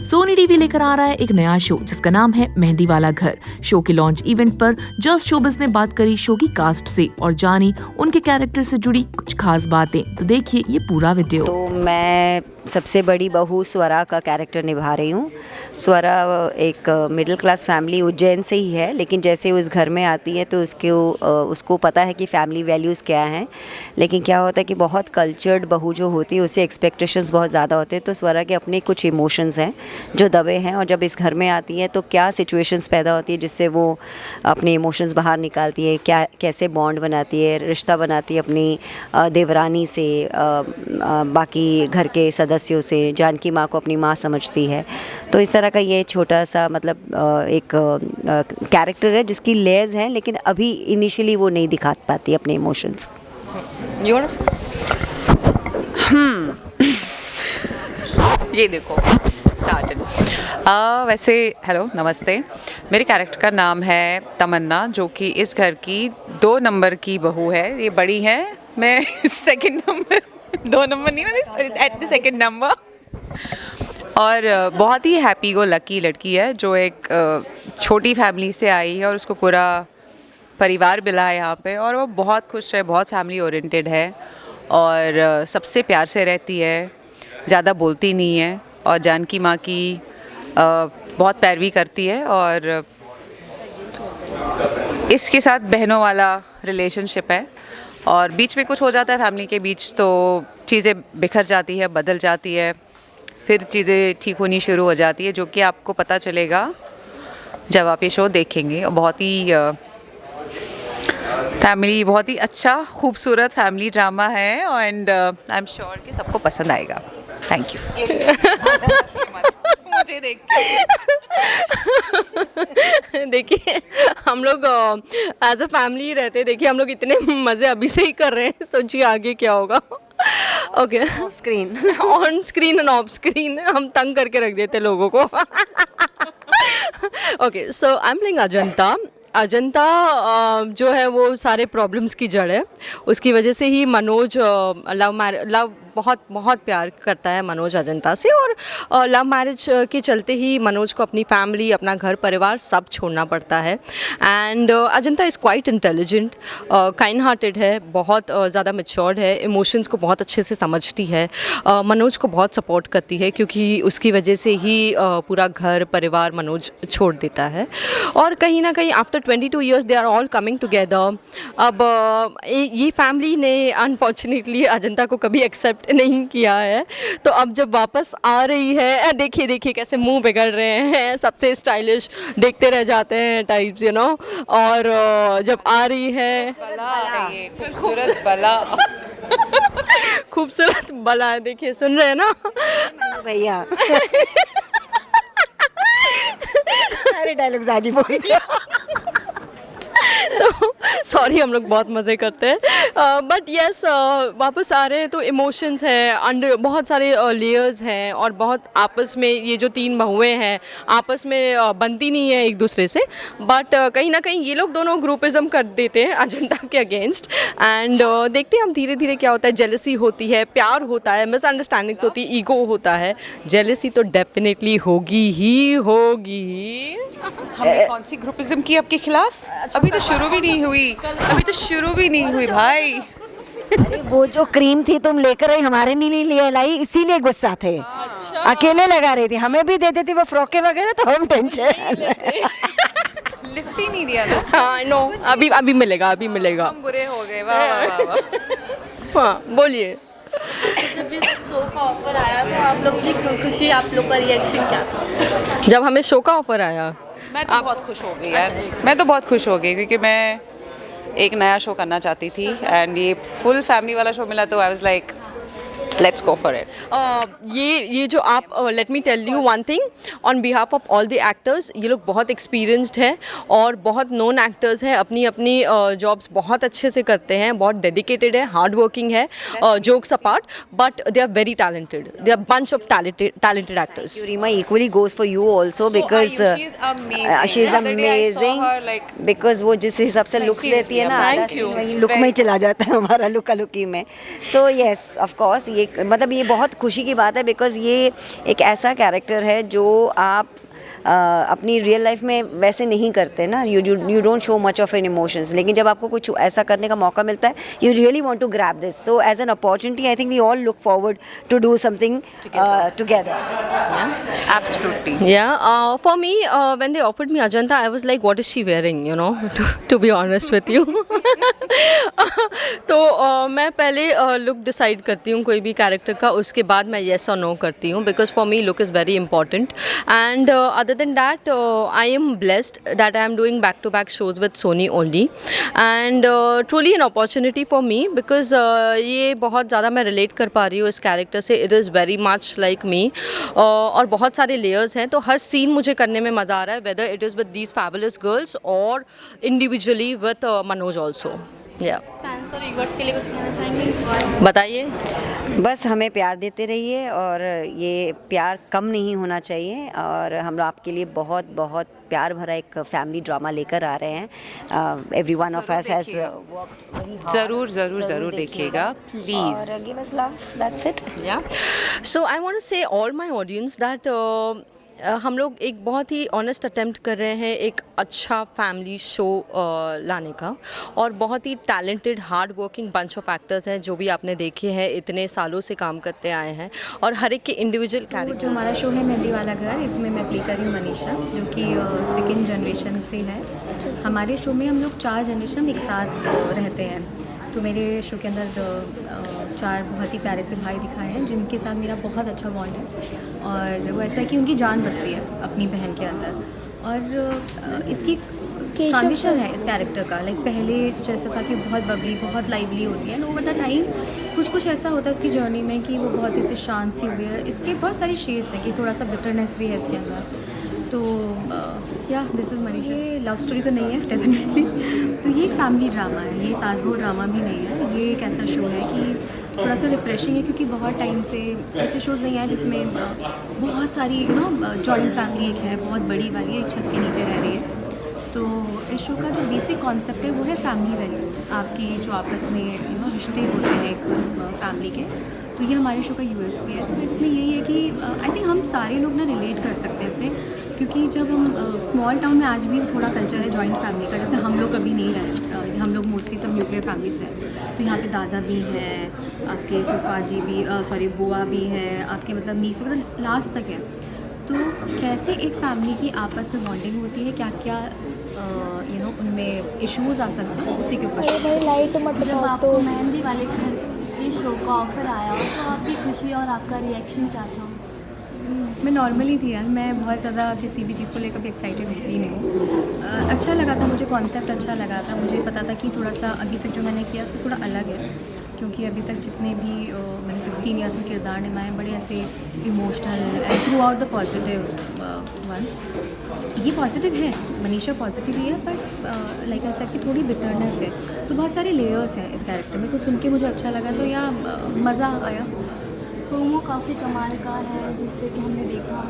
Sony TV लेकर आ रहा है एक नया शो जिसका नाम है मेहंदी वाला घर। शो के लॉन्च इवेंट पर जस्ट शोबिज ने बात करी शो की कास्ट से और जानी उनके कैरेक्टर से जुड़ी कुछ खास बातें। तो देखिए ये पूरा वीडियो। तो मैं सबसे बड़ी बहू स्वरा का कैरेक्टर निभा रही हूँ। स्वरा एक मिडिल क्लास फैमिली उज्जैन से ही है, लेकिन जैसे वो इस घर में आती है तो उसको पता है कि फैमिली वैल्यूज़ क्या हैं। लेकिन क्या होता है कि बहुत कल्चर्ड बहू जो होती है उससे एक्सपेक्टेशंस बहुत ज़्यादा होते हैं। तो स्वरा के अपने कुछ इमोशंस हैं जो दबे हैं, और जब इस घर में आती है तो क्या सिचुएशंस पैदा होती है जिससे वो अपने इमोशंस बाहर निकालती है, क्या कैसे बॉन्ड बनाती है, रिश्ता बनाती है अपनी देवरानी से, बाकी घर के सदस्यों से। जानकी माँ को अपनी माँ समझती है। तो इस तरह का ये छोटा सा मतलब एक कैरेक्टर है जिसकी लेयर्स हैं, लेकिन अभी इनिशियली वो नहीं दिखा पाती अपने इमोशंस। ये देखो स्टार्टेड। वैसे हेलो नमस्ते, मेरे कैरेक्टर का नाम है तमन्ना, जो कि इस घर की 2 नंबर की बहू है। ये बड़ी है, मैं सेकंड नंबर, 2 नंबर नहीं, मैं एट द सेकंड नंबर। और बहुत ही हैप्पी गो लकी लड़की है जो एक छोटी फैमिली से आई है और उसको पूरा परिवार मिला है यहाँ पे, और वो बहुत खुश है, बहुत फैमिली ओरिएंटेड है और सबसे प्यार से रहती है, ज़्यादा बोलती नहीं है और जानकी माँ की बहुत पैरवी करती है। और इसके साथ बहनों वाला रिलेशनशिप है, और बीच में कुछ हो जाता है फैमिली के बीच तो चीज़ें बिखर जाती है, बदल जाती है, फिर चीज़ें ठीक होनी शुरू हो जाती है, जो कि आपको पता चलेगा जब आप ये शो देखेंगे। और बहुत ही फैमिली, बहुत ही अच्छा खूबसूरत फैमिली ड्रामा है, एंड आई एम श्योर कि सबको पसंद आएगा। Thank you. मुझे देख देखिए हम लोग एज अ फैमिली रहते हैं। देखिए हम लोग इतने मज़े अभी से ही कर रहे हैं, सोचिए आगे क्या होगा। Okay, of screen on screen end of screen हम तंग करके रख देते लोगों को। Okay, so I am playing Ajanta. Ajanta जो है वो सारे प्रॉब्लम्स की जड़ है। उसकी वजह से ही मनोज लव बहुत प्यार करता है मनोज अजंता से, और लव मैरिज के चलते ही मनोज को अपनी फैमिली, अपना घर परिवार सब छोड़ना पड़ता है। And Ajanta is quite intelligent, kind hearted है, बहुत ज़्यादा मैच्योर्ड है, इमोशंस को बहुत अच्छे से समझती है, मनोज को बहुत सपोर्ट करती है, क्योंकि उसकी वजह से ही पूरा घर परिवार मनोज छोड़ देता है। और कहीं ना कहीं after 22 years they are all coming together. अब ये फैमिली ने अनफॉर्चुनेटली अजंता को कभी एक्सेप्ट नहीं किया है, तो अब जब वापस आ रही है, देखिए देखिए कैसे मुंह बिगड़ रहे हैं, सबसे स्टाइलिश देखते रह जाते हैं टाइप्स, यू नो। और जब आ रही है खूबसूरत बला खूबसूरत बला है, देखिए सुन रहे हैं ना भैया। सारे डायलॉग्स आज ही बोल दिया। तो सॉरी, हम लोग बहुत मज़े करते हैं, बट येस वापस आ रहे हैं तो इमोशंस है, अंडर बहुत सारे लेयर्स हैं, और बहुत आपस में ये जो 3 बहुएं हैं आपस में बनती नहीं है एक दूसरे से, बट कहीं ना कहीं ये लोग दोनों ग्रुपिज्म कर देते हैं अजंता के अगेंस्ट। एंड देखते हैं हम धीरे धीरे क्या होता है। जेलसी होती है, प्यार होता है, मिसअंडरस्टैंडिंग्स होती है, ईगो होता है, जेलसी तो डेफिनेटली होगी ही होगी। हमने कौन सी ग्रुपिज्म की आपके खिलाफ? अभी तो शुरू भी नहीं हुई, अभी तो शुरू भी नहीं हुई भाई। अरे वो जो क्रीम थी तुम लेकर आई, हमारे नहीं लिए लाई, इसीलिए गुस्सा थे। अच्छा। अकेले लगा रही थी, हमें भी दे देती वो फ्रॉके वगैरह तो हम टेंशन। लिफ्ट ही नहीं दिया ना। हाँ नो, अभी मिलेगा, अभी मिलेगा। हम बुरे हो गए। वाह वाह वाह। हाँ बोलिए। जब इस शो का ऑफर आया तो आप लोग की खुशी, आप लोग का रिएक्शन क्या था? जब हमें शो का ऑफर आया, मैं तो बहुत खुश हो गई यार। मैं तो बहुत खुश हो गई क्योंकि मैं एक नया शो करना चाहती थी, एंड ये फुल फैमिली वाला शो मिला तो I was like let's go for it. ये जो आप let me tell you one thing on behalf of all the actors, ये लोग बहुत एक्सपीरियंस्ड हैं और बहुत नोन एक्टर्स हैं, अपनी अपनी जॉब्स बहुत अच्छे से करते हैं, बहुत डेडिकेटेड है, हार्ड वर्किंग है, jokes apart, but they are very talented, they are bunch of talented actors. Rima equally goes for you also because she's amazing. she's The other day I saw amazing her, like, because वो जिस हिसाब से looks seriously लेती है ना, amazing. आधा Thank you. Look में ही चला जाता है हमारा लुका लुकी में। So yes, of course ये ये मतलब ये बहुत खुशी की बात है, बिकॉज़ ये एक ऐसा कैरेक्टर है जो आप अपनी रियल लाइफ में वैसे नहीं करते ना, you don't show much of an emotions, लेकिन जब आपको कुछ ऐसा करने का मौका मिलता है you really want to grab this, so as an opportunity I think we all look forward to do something together. Absolutely. Yeah, for me, when they offered me Ajanta, I was like, what is she wearing, you know, to be honest with you. तो मैं पहले look decide करती हूँ कोई भी character का, उसके बाद मैं येस और नो करती हूँ, because for me look is very important. And other than that I am blessed that I am doing back to back shows with Sony only, and truly an opportunity for me, because ये बहुत ज़्यादा मैं relate कर पा रही हूँ इस character से. It is very much like me, और बहुत सारे लेयर्स हैं, तो हर सीन मुझे करने में मज़ा आ रहा है, whether it is with these fabulous girls और इंडिविजुअली विद मनोज ऑल्सो. या फैंस और व्यूअर्स के लिए कुछ कहना चाहेंगे? बताइए. बस हमें प्यार देते रहिए, और ये प्यार कम नहीं होना चाहिए, और हम लोग आपके लिए बहुत बहुत प्यार भरा एक फैमिली ड्रामा लेकर आ रहे हैं. Every one of us has ज़रूर ज़रूर ज़रूर देखिएगा प्लीज़. और give us love, that's it. Yeah. So I want to say all my audience that हम लोग एक बहुत ही ऑनेस्ट अटेम्प्ट कर रहे हैं एक अच्छा फैमिली शो लाने का, और बहुत ही talented hard working bunch of actors हैं जो भी आपने देखे हैं, इतने सालों से काम करते आए हैं, और हर एक के इंडिविजुअल जो कैरेक्टर. हमारा शो है मेहंदी वाला घर, इसमें मैं प्ले कर रही हूँ मनीषा, जो कि सेकेंड जनरेशन से है. हमारे शो में हम लोग 4 जनरेशन एक साथ रहते हैं. तो मेरे शो के अंदर 4 बहुत ही प्यारे से भाई दिखाए हैं जिनके साथ मेरा बहुत अच्छा बॉन्ड है, और वो ऐसा है कि उनकी जान बसती है अपनी बहन के अंदर. और इसकी ट्रांजिशन है इस कैरेक्टर का, लाइक पहले जैसा था कि बहुत बबली, बहुत लाइवली होती है, एंड ओवर द टाइम कुछ ऐसा होता है उसकी जर्नी में कि वो बहुत ही शांत सी हुई है. इसके बहुत सारी शेड्स हैं कि थोड़ा सा बिटरनेस भी है इसके अंदर. तो या दिस इज़ मनीषा. ये लव स्टोरी तो नहीं है डेफिनेटली, तो ये एक फैमिली ड्रामा है, ये सास बहू ड्रामा भी नहीं है. ये एक ऐसा शो है कि थोड़ा सा रिफ्रेशिंग है, क्योंकि बहुत टाइम से ऐसे शोज़ नहीं आए जिसमें बहुत सारी जॉइंट फैमिली एक है, बहुत बड़ी वाली एक छत के नीचे रह रही है. तो इस शो का जो बेसिक कॉन्सेप्ट है वो है फैमिली वैल्यूज़, आपकी जो आपस में रिश्ते होते हैं एक फैमिली के. तो ये हमारे शो का यूएसपी है. तो इसमें यही है कि आई थिंक हम सारे लोग ना रिलेट कर सकते हैं इससे, क्योंकि जब हम स्मॉल टाउन में आज भी थोड़ा कल्चर है जॉइंट फैमिली का, जैसे हम लोग कभी नहीं रहे. हम लोग मोस्टली सब न्यूक्लियर फैमिली से हैं. तो यहाँ पे दादा भी हैं, आपके फूफा जी भी, सॉरी बुआ भी हैं, आपके मतलब मीस वगैरह लास्ट तक है. तो कैसे एक फैमिली की आपस में बॉन्डिंग होती है, क्या क्या उनमें इश्यूज आ सकते हैं, उसी के ऊपर. जब आपको मेहंदी वाले घर के शो का ऑफर आया तो आपकी खुशी और आपका रिएक्शन क्या था? मैं नॉर्मली थी यार, मैं बहुत ज़्यादा किसी भी चीज़ को लेकर भी एक्साइटेड होती नहीं हूँ. अच्छा लगा था मुझे, कॉन्सेप्ट अच्छा लगा था. मुझे पता था कि थोड़ा सा अभी तक जो मैंने किया उससे थोड़ा अलग है, क्योंकि अभी तक जितने भी मैंने 16 ईयर्स में किरदार निभाए बड़े ऐसे emotional and through out the positive once. ये पॉजिटिव है, मनीषा पॉजिटिव ही है, बट लाइक ऐसा कि थोड़ी बिटरनेस है. तो बहुत सारे लेयर्स हैं इस कैरेक्टर में, तो सुन के मुझे अच्छा लगा, तो या मज़ा आया. प्रोमो काफ़ी कमाल का है जिससे कि हमने देखा,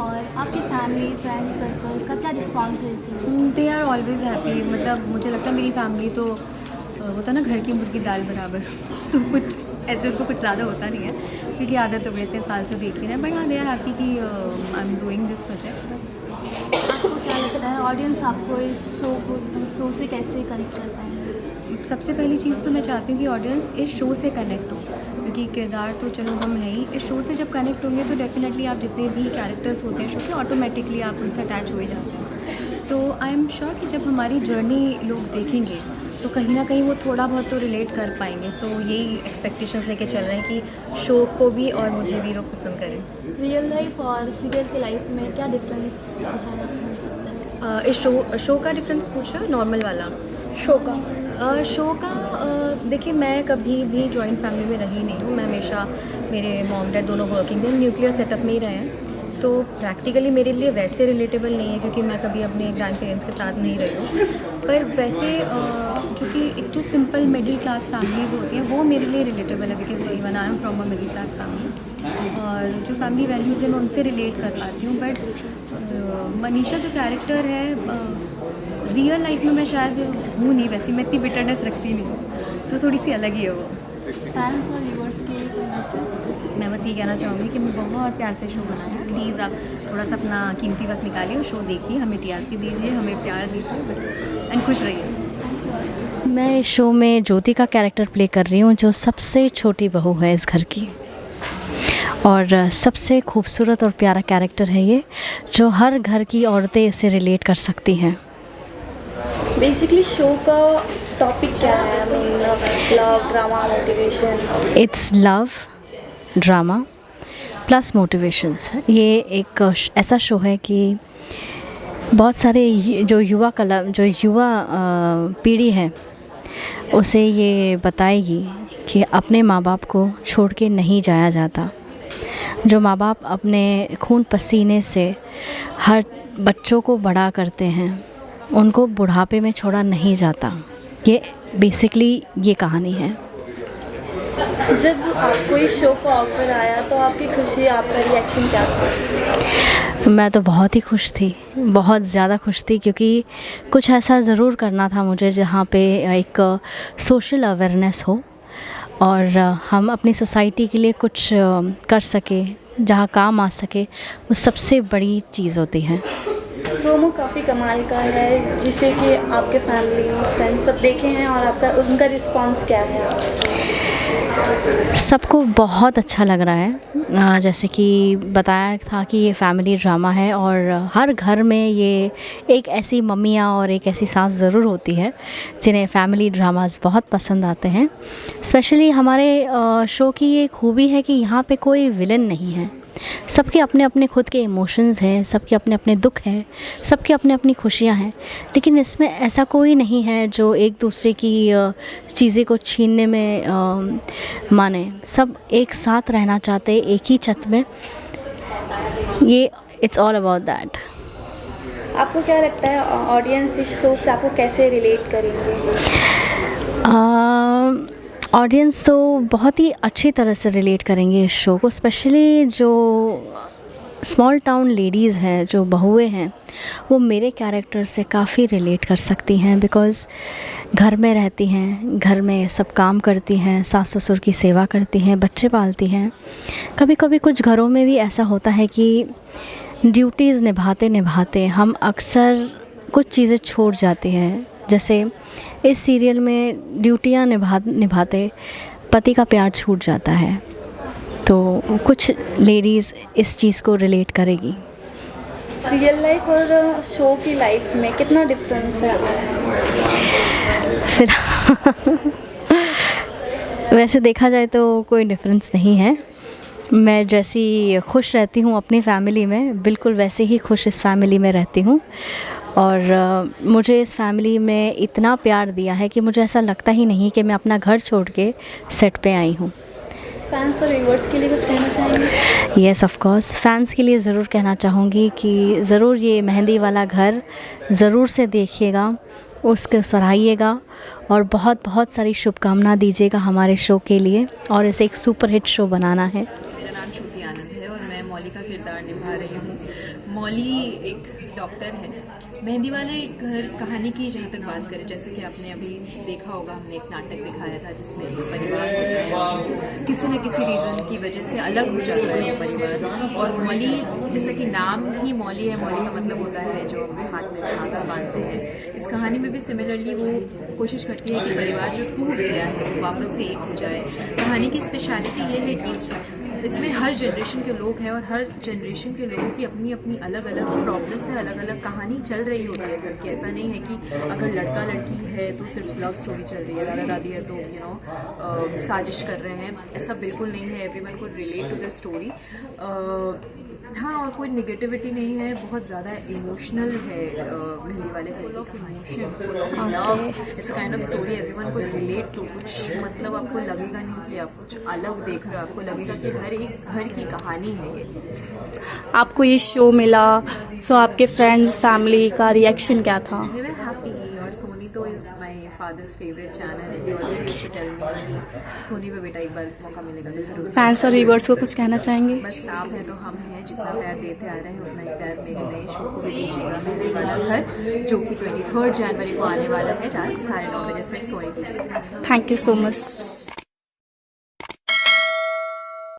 और आपकी फैमिली फ्रेंड सर्कल उसका क्या रिस्पॉन्स है इसे? They are always happy. मतलब मुझे लगता है मेरी फैमिली तो होता ना घर की मुर्गी दाल बराबर. तो कुछ ऐसे उनको कुछ ज़्यादा होता नहीं है, क्योंकि आदत हो गई इतने साल से देख ही रहे हैं. बट हाँ, दे आर हैप्पी कि आई एम डूइंग दिस प्रोजेक्ट. आपको क्या लगता है ऑडियंस आपको इस शो से कैसे कनेक्ट कर पाएंगे? सबसे पहली चीज़ तो मैं चाहती हूँ कि ऑडियंस इस शो से कनेक्ट हो, क्योंकि किरदार तो चलो हम हैं ही. इस शो से जब कनेक्ट होंगे तो डेफिनेटली आप जितने भी कैरेक्टर्स होते हैं शो के, ऑटोमेटिकली आप उनसे अटैच हो ही जाते हैं. तो आई एम श्योर कि जब हमारी जर्नी लोग देखेंगे तो कहीं ना कहीं वो थोड़ा बहुत तो रिलेट कर पाएंगे. सो यही एक्सपेक्टेशंस लेके चल रहे हैं कि शो को भी और मुझे भी लोग पसंद करें. रियल लाइफ और सीरियल की लाइफ में क्या डिफरेंस हो सकता है? इस शो का डिफरेंस पूछ रहे हो, नॉर्मल वाला शो का देखिए, मैं कभी भी जॉइंट फैमिली में रही नहीं हूँ. मैं हमेशा, मेरे मॉम डैड दोनों वर्किंग थे, न्यूक्लियर सेटअप में ही रहे हैं. तो प्रैक्टिकली मेरे लिए वैसे रिलेटेबल नहीं है, क्योंकि मैं कभी अपने ग्रैंड पेरेंट्स के साथ नहीं रही हूँ. पर वैसे जो कि एक जो सिंपल मिडिल क्लास फैमिलीज़ होती हैं वो मेरे लिए रिलेटेबल है, because even I am from a middle class family. और जो फैमिली वैल्यूज़ है मैं उनसे रिलेट कर पाती हूँ. बट मनीषा जो कैरेक्टर है रियल लाइफ में मैं शायद हूँ नहीं वैसी, मैं इतनी बिटरनेस रखती नहीं हूँ, तो थोड़ी सी अलग ही है वो. फैंस और व्यूअर्स के लिए कोई मैसेज? मैं बस ये कहना चाहूँगी कि मैं बहुत प्यार से शो बनाया, प्लीज़ आप थोड़ा सा अपना कीमती वक्त निकालिए और शो देखिए, हमें टीआरपी दीजिए, हमें प्यार दीजिए बस, एंड खुश रहिए। मैं इस शो में ज्योति का कैरेक्टर प्ले कर रही हूँ, जो सबसे छोटी बहू है इस घर की, और सबसे खूबसूरत और प्यारा कैरेक्टर है ये, जो हर घर की औरतें इसे रिलेट कर सकती हैं। बेसिकली शो का टॉपिक क्या है? Love, drama, motivation? It's love, drama plus motivations. ये एक ऐसा शो है कि बहुत सारे जो युवा पीढ़ी है उसे ये बताएगी कि अपने माँ बाप को छोड़ के नहीं जाया जाता। जो माँ बाप अपने खून पसीने से हर बच्चों को बड़ा करते हैं, उनको बुढ़ापे में छोड़ा नहीं जाता। ये बेसिकली ये कहानी है। जब आपको इस शो का ऑफर आया तो आपकी खुशी, आपका रिएक्शन क्या था? मैं तो बहुत ही खुश थी, बहुत ज़्यादा खुश थी, क्योंकि कुछ ऐसा ज़रूर करना था मुझे जहाँ पे एक सोशल अवेयरनेस हो और हम अपनी सोसाइटी के लिए कुछ कर सके, जहाँ काम आ सके, वो सबसे बड़ी चीज़ होती है। प्रोमो काफ़ी कमाल का है, जिसे कि आपके फैमिली और फ्रेंड्स सब देखे हैं, और आपका उनका रिस्पांस क्या है? सबको बहुत अच्छा लग रहा है। जैसे कि बताया था कि ये फैमिली ड्रामा है और हर घर में ये एक ऐसी मम्मियाँ और एक ऐसी सास ज़रूर होती है जिन्हें फैमिली ड्रामास बहुत पसंद आते हैं। स्पेशली हमारे शो की ये खूबी है कि यहाँ पे कोई विलन नहीं है। सबके अपने अपने खुद के इमोशंस हैं, सबके अपने अपने दुख हैं, सबके अपने अपनी खुशियाँ हैं, लेकिन इसमें ऐसा कोई नहीं है जो एक दूसरे की चीज़ें को छीनने में माने। सब एक साथ रहना चाहते, एक ही छत में। ये इट्स ऑल अबाउट दैट। आपको क्या लगता है ऑडियंस इस शो से आपको कैसे रिलेट करेंगे? ऑडियंस तो बहुत ही अच्छी तरह से रिलेट करेंगे इस शो को। स्पेशली जो स्मॉल टाउन लेडीज़ हैं, जो बहुएं हैं, वो मेरे कैरेक्टर से काफ़ी रिलेट कर सकती हैं, बिकॉज़ घर में रहती हैं, घर में सब काम करती हैं, सास ससुर की सेवा करती हैं, बच्चे पालती हैं। कभी कभी कुछ घरों में भी ऐसा होता है कि ड्यूटीज़ निभाते निभाते हम अक्सर कुछ चीज़ें छोड़ जाते हैं। जैसे इस सीरियल में ड्यूटियाँ निभाते पति का प्यार छूट जाता है, तो कुछ लेडीज़ इस चीज़ को रिलेट करेगी। रियल लाइफ और शो की लाइफ में कितना डिफरेंस है? फिर वैसे देखा जाए तो कोई डिफरेंस नहीं है। मैं जैसी खुश रहती हूँ अपनी फैमिली में, बिल्कुल वैसे ही खुश इस फैमिली में रहती हूँ। और मुझे इस फैमिली में इतना प्यार दिया है कि मुझे ऐसा लगता ही नहीं कि मैं अपना घर छोड़ के सेट पे आई हूँ। फैंस और व्यूअर्स के लिए कुछ कहना चाहेंगे? Yes, of course. फैंस के लिए ज़रूर कहना चाहूँगी कि ज़रूर ये मेहंदी वाला घर ज़रूर से देखिएगा, उसको सराहिएगा और बहुत बहुत सारी शुभकामना दीजिएगा हमारे शो के लिए, और इसे एक सुपर हिट शो बनाना है। मेरा नाम श्रुति आनंद है और मैं मौली का किरदार निभा रही हूँ। मौली एक डॉक्टर है। मेहंदी वाले घर कहानी की जहाँ तक बात करें, जैसे कि आपने अभी देखा होगा, हमने एक नाटक दिखाया था जिसमें एक परिवार होता है, किसी न किसी रीज़न की वजह से अलग हो जाता है परिवार। और मौली, जैसे कि नाम ही मौली है, मौली का मतलब होता है जो हाथ में धागा बांधते हैं। इस कहानी में भी सिमिलरली वो कोशिश करती है कि परिवार जो टूट गया है वो वापस से एक हो जाए। कहानी की स्पेशलिटी ये है कि इसमें हर जनरेशन के लोग हैं और हर जनरेशन के लोगों की अपनी अपनी अलग अलग प्रॉब्लम्स है, अलग अलग कहानी चल रही होती है सबकी। ऐसा नहीं है कि अगर लड़का लड़की है तो सिर्फ लव स्टोरी चल रही है, दादा दादी है तो साजिश कर रहे हैं, ऐसा बिल्कुल नहीं है। एवरीवन को रिलेट टू द स्टोरी। हाँ, और कोई नेगेटिविटी नहीं है, बहुत ज़्यादा इमोशनल है। मेहंदी वाले full of emotion, full of love. It's a kind of story everyone को रिलेट टू। कुछ मतलब आपको लगेगा नहीं कि आप कुछ अलग देख रहे हो, आपको लगेगा कि हर एक घर की कहानी है ये। आपको ये शो मिला, सो आपके फ्रेंड्स फैमिली का रिएक्शन क्या था? मैं हैप्पी। और सोनी तो is my father's favourite channel है। He always used to tell me कि सोनी पे बेटा एक बार मौका मिलेगा तो ज़रूर। फैंस और व्यूअर्स को कुछ कहना चाहेंगे? बस साफ है तो हम हैं, जितना प्यार देते आ रहे हैं उतना ही प्यार मेरे नए शो को भी दीजिएगा, मेहंदी वाला घर, जो कि 23 जनवरी को आने वाला है रात 9:30 बजे से सोनी पे। Thank you so much.